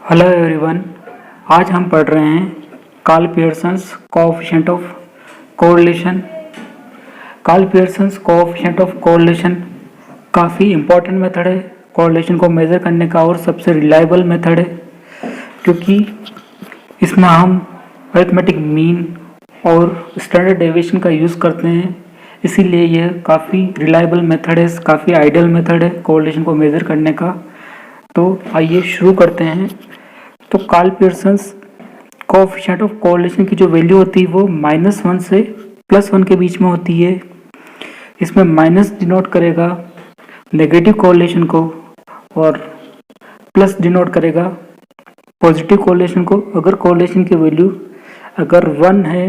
Hello everyone. आज हम पढ़ रहे हैं Karl Pearson's coefficient of correlation. Karl Pearson's coefficient of correlation काफ़ी इम्पोर्टेंट मेथड है कोरिलेशन को मेज़र करने का और सबसे रिलायबल मेथड है, क्योंकि इसमें हम अरिथमेटिक मीन और स्टैंडर्ड डेविएशन का यूज़ करते हैं। इसीलिए यह काफ़ी रिलायबल मेथड है, काफ़ी आइडियल मेथड है कोरिलेशन को मेज़र करने का। तो आइए शुरू करते हैं। तो Karl Pearson's coefficient of correlation की जो वैल्यू होती है वो -1 से +1 के बीच में होती है। इसमें माइनस डिनोट करेगा नेगेटिव कोरिलेशन को और प्लस डिनोट करेगा पॉजिटिव कोरिलेशन को। अगर कोरिलेशन की वैल्यू अगर 1 है,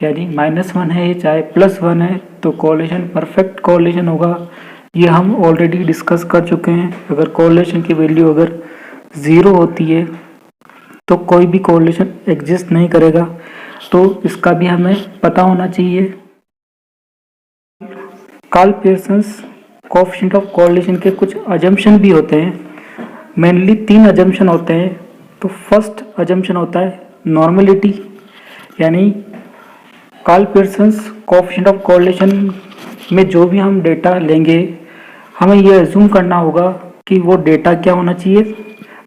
यानी -1 है चाहे +1 है, तो कोरिलेशन परफेक्ट कोरिलेशन होगा। ये हम ऑलरेडी डिस्कस कर चुके हैं। अगर कोरिलेशन की वैल्यू अगर 0 होती है तो कोई भी कोरिलेशन एग्जिस्ट नहीं करेगा, तो इसका भी हमें पता होना चाहिए। Karl Pearson's coefficient of correlation के कुछ अजम्पशन भी होते हैं। मेनली 3 अजम्पशन होते हैं। तो फर्स्ट अजम्पशन होता है नॉर्मलिटी, यानी Karl Pearson's coefficient of correlation में जो भी हम डेटा लेंगे, हमें यह अज्यूम करना होगा कि वो डेटा क्या होना चाहिए,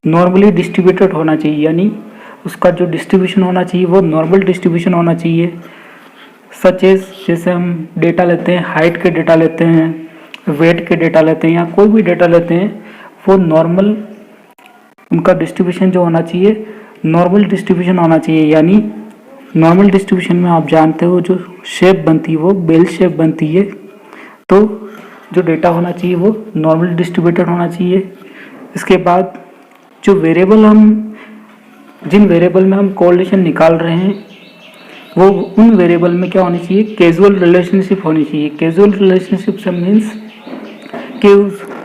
नॉर्मली डिस्ट्रीब्यूटेड होना चाहिए, यानी उसका जो डिस्ट्रीब्यूशन होना चाहिए वो नॉर्मल डिस्ट्रीब्यूशन होना चाहिए। सच एज जैसे हम डेटा लेते हैं, हाइट के डेटा लेते हैं, वेट के डेटा लेते हैं या कोई भी डेटा लेते हैं, वो नॉर्मल उनका डिस्ट्रीब्यूशन जो होना चाहिए नॉर्मल डिस्ट्रीब्यूशन होना चाहिए। यानी नॉर्मल डिस्ट्रीब्यूशन में आप जानते हो जो शेप बनती है वो बेल शेप बनती है। तो जो डेटा होना चाहिए वो नॉर्मल डिस्ट्रीब्यूटेड होना चाहिए। इसके बाद जो वेरिएबल जिन वेरिएबल में हम कोरिलेशन निकाल रहे हैं वो उन वेरिएबल में क्या होनी चाहिए, कैजुअल रिलेशनशिप होनी चाहिए। कैजुअल रिलेशनशिप से मीन्स कि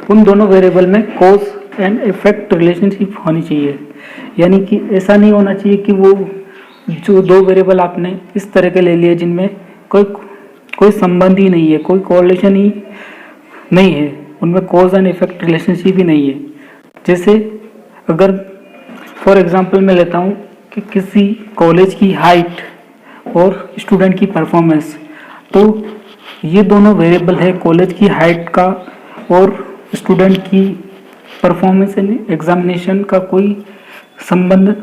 उन दोनों वेरिएबल में कॉज एंड इफेक्ट रिलेशनशिप होनी चाहिए। यानी कि ऐसा नहीं होना चाहिए कि वो जो 2 वेरिएबल आपने इस तरह के ले लिए जिनमें कोई संबंध ही नहीं है, कोई कोरिलेशन ही नहीं है, उनमें कॉज एंड इफेक्ट रिलेशनशिप ही नहीं है। जैसे अगर फॉर एग्जांपल मैं लेता हूँ कि किसी कॉलेज की हाइट और स्टूडेंट की परफॉर्मेंस, तो ये दोनों वेरिएबल है कॉलेज की हाइट का और स्टूडेंट की परफॉर्मेंस एंड एग्जामिनेशन का कोई संबंध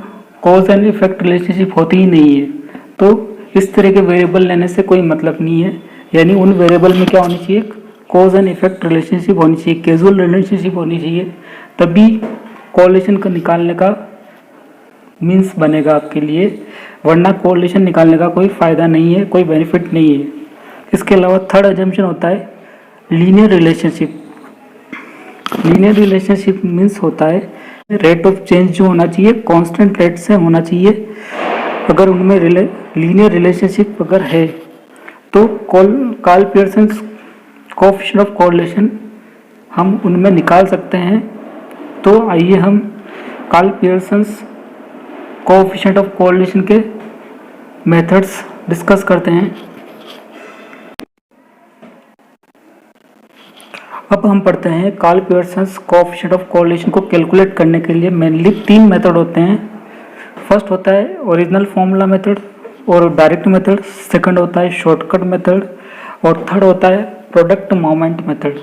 कॉज एंड इफेक्ट रिलेशनशिप होती ही नहीं है। तो इस तरह के वेरिएबल लेने से कोई मतलब नहीं है। यानी उन वेरिएबल में क्या होनी चाहिए, कॉज एंड इफेक्ट रिलेशनशिप होनी चाहिए, कैजुअल रिलेशनशिप होनी चाहिए, तभी कोरिलेशन को निकालने का मीन्स बनेगा आपके लिए, वरना कोरिलेशन निकालने का कोई फ़ायदा नहीं है, कोई बेनिफिट नहीं है। इसके अलावा थर्ड अजम्पशन होता है linear relationship. Linear relationship means होता है रेट ऑफ चेंज जो होना चाहिए कांस्टेंट रेट से होना चाहिए। अगर उनमें लीनियर रिलेशनशिप अगर है तो Karl Pearson's coefficient of correlation हम उनमें निकाल सकते हैं। तो आइए हम Karl Pearson's coefficient of correlation के मेथड्स डिस्कस करते हैं। अब हम पढ़ते हैं Karl Pearson's coefficient of correlation को कैलकुलेट करने के लिए मेनली 3 मेथड होते हैं। फर्स्ट होता है ओरिजिनल फॉर्मूला मेथड और डायरेक्ट मेथड, सेकंड होता है शॉर्टकट मेथड और थर्ड होता है प्रोडक्ट मोमेंट मेथड।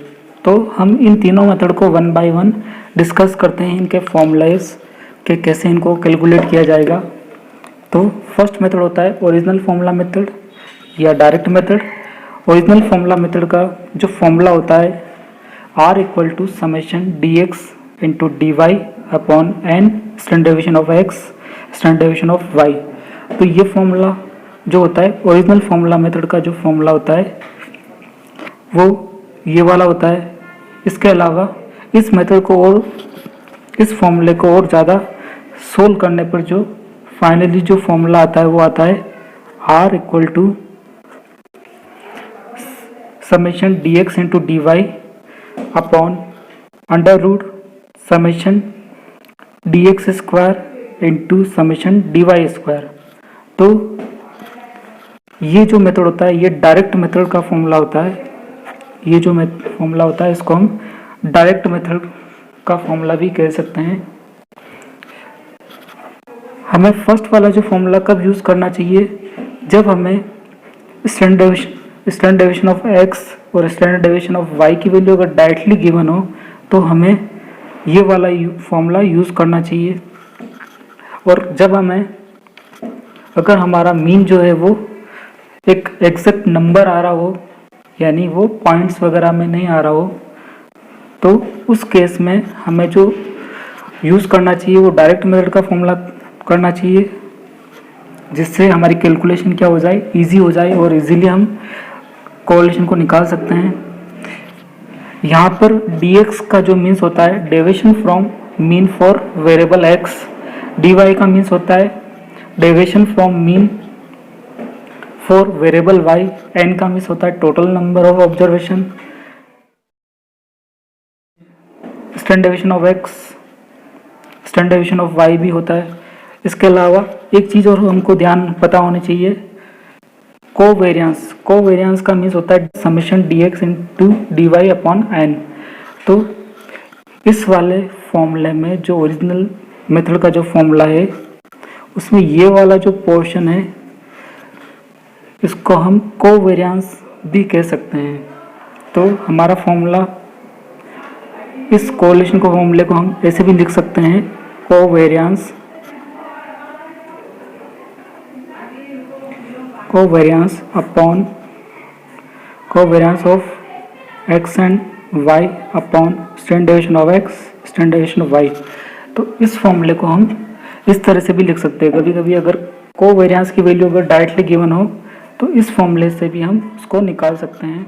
तो हम इन तीनों मेथड को 1 बाय 1 डिस्कस करते हैं, इनके फॉर्मूलाइज के कैसे इनको कैलकुलेट किया जाएगा। तो फर्स्ट मेथड होता है ओरिजिनल फॉर्मूला मेथड या direct method. Original formula method का जो फॉर्मूला होता है R = summation dx into dy upon n standard deviation of x standard deviation of y। तो ये फॉर्मूला जो होता है ओरिजिनल फॉर्मूला मेथड का जो फॉर्मूला होता है वो ये वाला होता है। इसके अलावा इस मेथड को और इस फॉर्मूले को और ज़्यादा सोल्व करने पर जो फाइनली जो फॉर्मूला आता है वो आता है R = summation dx into dy upon under root summation dx square into summation dy square. तो ये जो मेथड होता है ये डायरेक्ट मेथड का फॉर्मूला होता है। ये जो फॉर्मूला होता है इसको हम डायरेक्ट मेथड का फॉर्मूला भी कह सकते हैं। हमें फर्स्ट वाला जो फॉर्मूला कब यूज़ करना चाहिए, जब हमें स्टैंडर्ड डेविएशन ऑफ एक्स और स्टैंडर्ड डेविएशन ऑफ वाई की वैल्यू अगर डायरेक्टली गिवन हो तो हमें ये वाला फॉर्मूला यूज़ करना चाहिए। और जब हमें अगर हमारा मीन जो है वो एक एग्जैक्ट नंबर आ रहा हो, यानी वो पॉइंट्स वगैरह में नहीं आ रहा हो, तो उस केस में हमें जो यूज़ करना चाहिए वो डायरेक्ट मेथड का फॉर्मूला करना चाहिए, जिससे हमारी कैलकुलेशन क्या हो जाए, इजी हो जाए और इजीली हम कोरिलेशन को निकाल सकते हैं। यहाँ पर dx का जो मीन्स होता है deviation from mean for variable x, dy का मीन्स होता है deviation from mean for variable y, n का मीन्स होता है total number of observation, standard deviation of x, standard deviation of y भी होता है। इसके अलावा एक चीज़ और हमको ध्यान पता होनी चाहिए, कोवेरियंस। कोवेरियंस का मीन्स होता है summation dx into D Y upon n। तो इस वाले फॉर्मूले में जो ओरिजिनल मेथड का जो फॉर्मूला है उसमें ये वाला जो पोर्शन है इसको हम कोवेरियंस भी कह सकते हैं। तो हमारा फॉर्मूला, इस कोरिलेशन को फॉर्मूले को हम ऐसे भी लिख सकते हैं, covariance upon covariance of x and y upon standard deviation of x, standard deviation of y. तो इस फॉर्मूले को हम इस तरह से भी लिख सकते हैं। कभी कभी अगर कोवेरियंस की वैल्यू अगर डायरेक्टली गिवन हो तो इस फॉर्मूले से भी हम उसको निकाल सकते हैं।